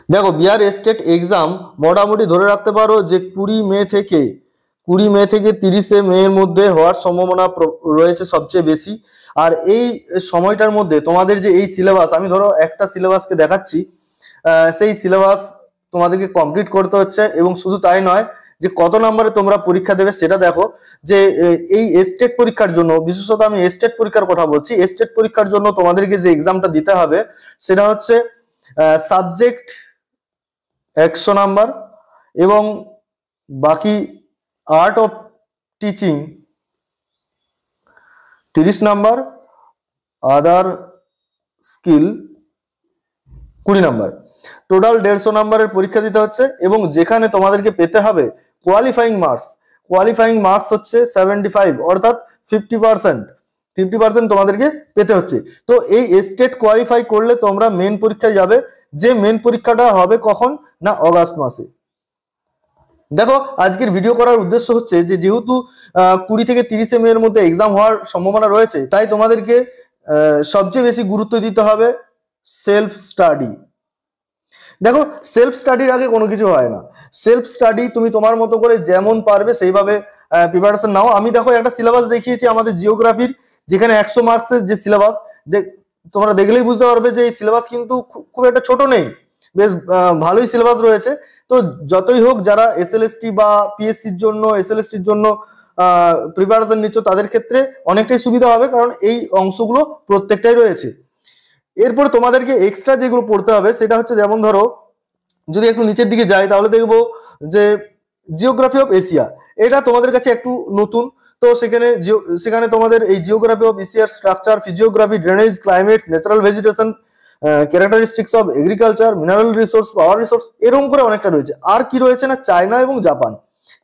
দেখো Bihar state exam মোটামুটি ধরে রাখতে পারো যে 20 মে থেকে 30 মে এর মধ্যে হওয়ার সম্ভাবনা রয়েছে সবচেয়ে বেশি। আর এই সময়টার মধ্যে তোমাদের যে এই সিলেবাস, আমি ধরো একটা সিলেবাসকে দেখাচ্ছি, সেই সিলেবাস তোমাদেরকে কমপ্লিট করতে হচ্ছে। এবং শুধু তাই নয়, যে কত নম্বরে তোমরা পরীক্ষা দেবে সেটা দেখো। যে এই স্টেট পরীক্ষার জন্য, বিশেষত আমি স্টেট পরীক্ষার কথা বলছি, স্টেট পরীক্ষার জন্য তোমাদেরকে যে এক্সামটা দিতে হবে সেটা হচ্ছে সাবজেক্ট 100 নাম্বার, এবং বাকি art of teaching 30 number, other skill 20 number, total 150 নাম্বারের পরীক্ষা দিতে হচ্ছে। এবং যেখানে তোমাদেরকে পেতে হবে কোয়ালিফাইং মার্কস হচ্ছে 75, অর্থাৎ 50% তোমাদেরকে পেতে হচ্ছে। তো এই স্টেট কোয়ালিফাই করলে তোমরা মেন পরীক্ষায় যাবে, যে মেন পরীক্ষাটা হবে কখন না অগাস্ট মাসে। দেখো আজকের ভিডিও করার উদ্দেশ্য হচ্ছে যে যেহেতু 20 থেকে 30 মে এর মধ্যে এক্সাম হওয়ার সম্ভাবনা রয়েছে, তাই তোমাদেরকে সবচেয়ে বেশি গুরুত্ব দিতে হবে সেলফ স্টাডি। দেখো সেলফ স্টাডির আগে কোনো কিছু হয় না। সেলফ স্টাডি তুমি তোমার মতো করে যেমন পারবে সেইভাবে প্রিপারেশন নাও। আমি দেখো একটা সিলেবাস দেখিয়েছি আমাদের জিওগ্রাফির, যেখানে 100 মার্কসের যে সিলেবাস, তোমরা দেখলেই বুঝতে পারবে যে এই সিলেবাস কিন্তু খুব একটা ছোট নেই, বেশ ভালোই সিলেবাস রয়েছে। তো যতই হোক, যারা এসএলএসটি বা পিএসসির জন্য প্রিপারেশন নিচ্ছ তাদের ক্ষেত্রে অনেকটাই সুবিধা হবে, কারণ এই অংশগুলো প্রত্যেকটাই রয়েছে। এরপরে তোমাদেরকে এক্সট্রা যেগুলো পড়তে হবে সেটা হচ্ছে, যেমন ধরো যদি একটু নিচের দিকে যাই তাহলে দেখবো যে জিওগ্রাফি অফ এশিয়া, এটা তোমাদের কাছে একটু নতুন। তো সেখানে তোমাদের এই জিওগ্রাফি অফ এশিয়ার structure, physiography, drainage, climate, natural vegetation, characteristics of agriculture, mineral resource, power resource, এরকম করে অনেকটা রয়েছে। আর কি রয়েছে না, চায়না এবং জাপান।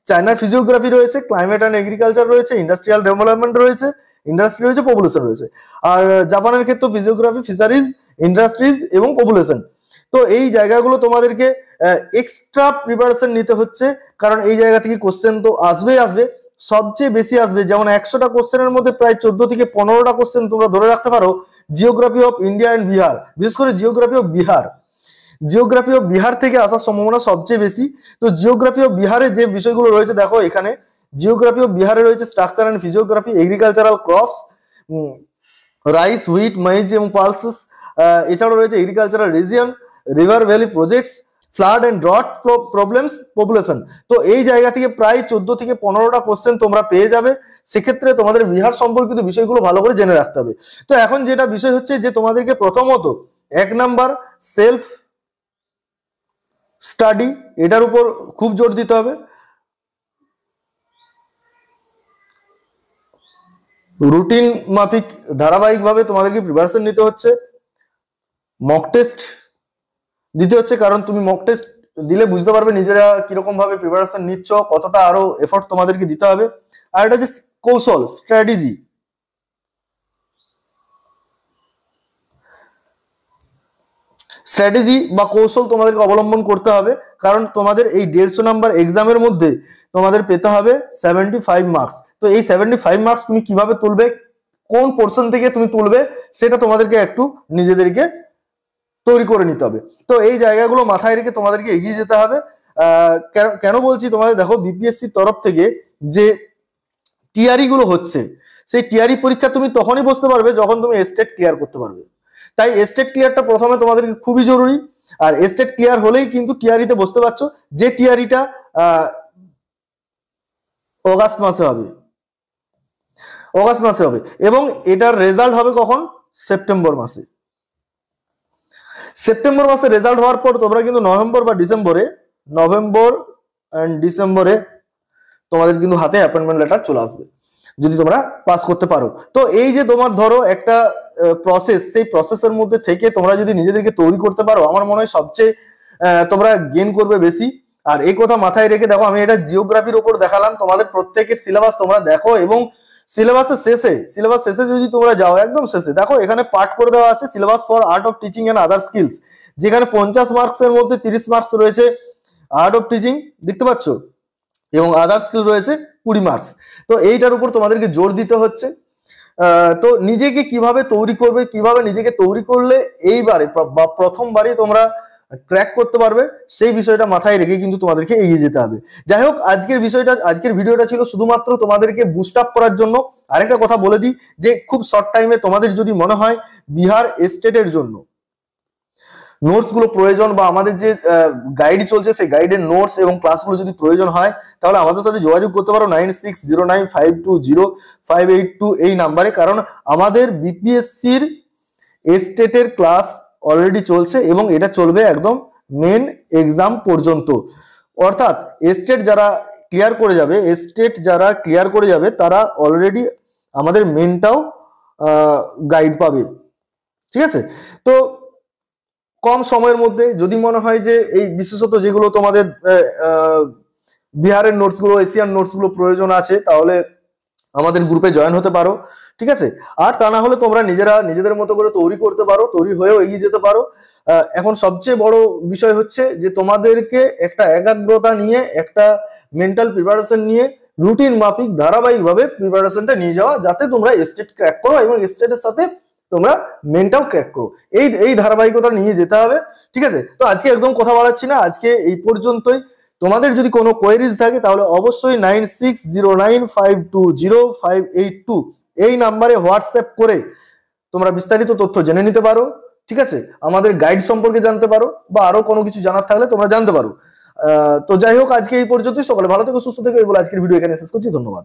চায়নার ফিজিওগ্রাফি রয়েছে, ক্লাইমেট অ্যান্ড এগ্রিকালচার রয়েছে, ইন্ডাস্ট্রিয়াল ডেভেলপমেন্ট রয়েছে, ইন্ডাস্ট্রি রয়েছে, পপুলেশন রয়েছে। আর জাপানের ক্ষেত্রে ফিজিওগ্রাফি, ফিশারিজ, ইন্ডাস্ট্রিজ এবং পপুলেশন। তো এই জায়গাগুলো তোমাদেরকে এক্সট্রা প্রিপারেশন নিতে হচ্ছে, কারণ এই জায়গা থেকে কোশ্চেন তো আসবে, সবচেয়ে বেশি আসবে। যেমন 100টা কোশ্চেনের মধ্যে প্রায় 14 থেকে 15টা কোশ্চেন তোমরা ধরে রাখতে পারো geography of India and Bihar, বিশেষ করে জিওগ্রাফি অফ বিহার থেকে আসার সম্ভাবনা সবচেয়ে বেশি। তো জিওগ্রাফি অফ বিহারে যে বিষয়গুলো রয়েছে দেখো, এখানে জিওগ্রাফি অফ বিহারে রয়েছে structure and physiography, agricultural crops, rice, wheat, maize এবং পালসেস। এছাড়াও রয়েছে agricultural region, river valley projects, flood and drought problems, population. তো এই জায়গা থেকে প্রায় 14 থেকে 15টা কোশ্চেন তোমরা পেয়ে যাবে। সেক্ষেত্রে তোমাদের বিহার সম্পর্কিত বিষয়গুলো ভালো করে জেনে রাখতে হবে। তো এখন যেটা বিষয় হচ্ছে যে তোমাদেরকে প্রথমত 1 নাম্বার সেলফ স্টাডি, এটার উপর খুব জোর দিতে হবে। রুটিন মাফিক ধারাবাহিকভাবে তোমাদেরকে প্রিপারেশন নিতে হচ্ছে। মক টেস্ট দিতে হচ্ছে, কারণ তুমি মক টেস্ট দিলে বুঝতে পারবে নিজেরা কিরকম ভাবে প্রিপারেশন নিচ্ছ, কতটা আরো এফোর্ট তোমাদেরকে দিতে হবে। আর এটা হচ্ছে কৌশল, স্ট্র্যাটেজি বা কৌশল তোমাদেরকে অবলম্বন করতে হবে, কারণ তোমাদের এই 150 নাম্বার এক্সামের মধ্যে তোমাদের পেতে হবে 75 মার্কস। তো এই 75 মার্কস তুমি কিভাবে তুলবে, কোন পোর্শন থেকে তুমি তুলবে, সেটা তোমাদেরকে একটু নিজেদেরকে তৈরি করে নিতে হবে। তো এই জায়গাগুলো মাথায় রেখে তোমাদেরকে এগিয়ে যেতে হবে। কেন বলছি, তোমাদের দেখো বিপিএসসির তরফ থেকে যে টিআরই গুলো হচ্ছে, সেই টিআরই পরীক্ষা তুমি তখনই বসতে পারবে যখন তুমি স্টেট ক্লিয়ার করতে পারবে। তাই স্টেট ক্লিয়ারটা প্রথমে তোমাদেরকে খুবই জরুরি। আর স্টেট ক্লিয়ার হলেই কিন্তু টিআরইতে বসতে পারছো, যে টিআরইটা অগাস্ট মাসে হবে এবং এটার রেজাল্ট হবে কখন, সেপ্টেম্বর মাসে রেজাল্ট হওয়ার পর তোমরা কিন্তু নভেম্বর এন্ড ডিসেম্বরে তোমাদের কিন্তু হাতে অ্যাপয়েন্টমেন্ট লেটার চলে আসবে, যদি তোমরা পাস করতে পারো। তো এই যে তোমার ধরো একটা প্রসেস, সেই প্রসেসের মধ্যে থেকে তোমরা যদি নিজেদেরকে তৈরি করতে পারো, আমার মনে হয় সবচেয়ে তোমরা গেইন করবে বেশি। আর এই কথা মাথায় রেখে দেখো, আমি এটা জিওগ্রাফির উপর দেখালাম, তোমাদের প্রত্যেকের সিলেবাস তোমরা দেখো, এবং সিলেবাস শেষে যদি তোমরা যাও, একদম শেষে দেখো এখানে পার্ট করে দেওয়া আছে syllabus for art of teaching and other skills, যেখানে 50 মার্কসের মধ্যে 30 মার্কস রয়েছে আর্ট অফ টিচিং, দেখতে পাচ্ছ, এবং আদার স্কিল রয়েছে 20 মার্কস। তো এইটার উপর তোমাদেরকে জোর দিতে হচ্ছে। তো নিজেকে কিভাবে তৈরি করবে, কিভাবে নিজেকে তৈরি করলে এইবারে বা প্রথমবারই তোমরা ক্র্যাক করতে পারবে, সেই বিষয়টা মাথায় রেখে কিন্তু তোমাদেরকে এগিয়ে যেতে হবে। যাই হোক, আজকের ভিডিওটা ছিল শুধুমাত্র তোমাদেরকে বুস্ট আপ করার জন্য। আরেকটা কথা বলে দিই যে খুব শর্ট টাইমে তোমাদের যদি মনে হয় বিহার স্টেটের জন্য নোটস গুলো প্রয়োজন বা আমাদের যে গাইড চলছে সেই গাইডের নোটস এবং ক্লাসগুলো যদি প্রয়োজন হয়, তাহলে আমাদের সাথে যোগাযোগ করতে পারো 9609520582 এই নাম্বারে। কারণ আমাদের বিপিএসসির স্টেটের ক্লাস অলরেডি চলছে এবং এটা চলবে একদম মেন এক্সাম পর্যন্ত। অর্থাৎ স্টেট যারা ক্লিয়ার করে যাবে তারা অলরেডি আমাদের মেনটাও গাইড পাবে। ঠিক আছে, তো কম সময়ের মধ্যে যদি মনে হয় যে এই বিশেষত যেগুলো তোমাদের বিহারের নোটসগুলো, এশিয়ান নোটসগুলো প্রয়োজন আছে, তাহলে আমাদের গ্রুপে জয়েন হতে পারো। ঠিক আছে, আর তা না হলে তোমরা নিজেদের মতো করে তৈরি করতে পারো, তৈরি হয়েও এগিয়ে যেতে পারো। এখন সবচেয়ে বড় বিষয় হচ্ছে যে তোমাদেরকে একটা একাগ্রতা নিয়ে, একটা মেন্টাল প্রিপারেশন নিয়ে, রুটিন মাফিক ধারাবাহিকভাবে প্রিপারেশনটা নিয়ে যাওয়া, যাতে তোমরা স্টেট ক্র্যাক করো এবং স্টেটের সাথে তোমরা মেনটাও ক্র্যাক করো। এই ধারাবাহিকতা নিয়ে যেতে হবে। ঠিক আছে, তো আজকে একদম কথা বাড়াচ্ছি না, আজকে এই পর্যন্তই। তোমাদের যদি কোনো কোয়েরিজ থাকে তাহলে অবশ্যই 9609520582 এই নাম্বারে হোয়াটসঅ্যাপ করে তোমরা বিস্তারিত তথ্য জেনে নিতে পারো। ঠিক আছে, আমাদের গাইড সম্পর্কে জানতে পারো বা আরো কোনো কিছু জানার থাকলে তোমরা জানতে পারো। তো যাই হোক, আজকে এই পর্যন্তই। সকলে ভালো থেকো, সুস্থ থেকো, এই বলে আজকের ভিডিও এখানে শেষ করছি। ধন্যবাদ।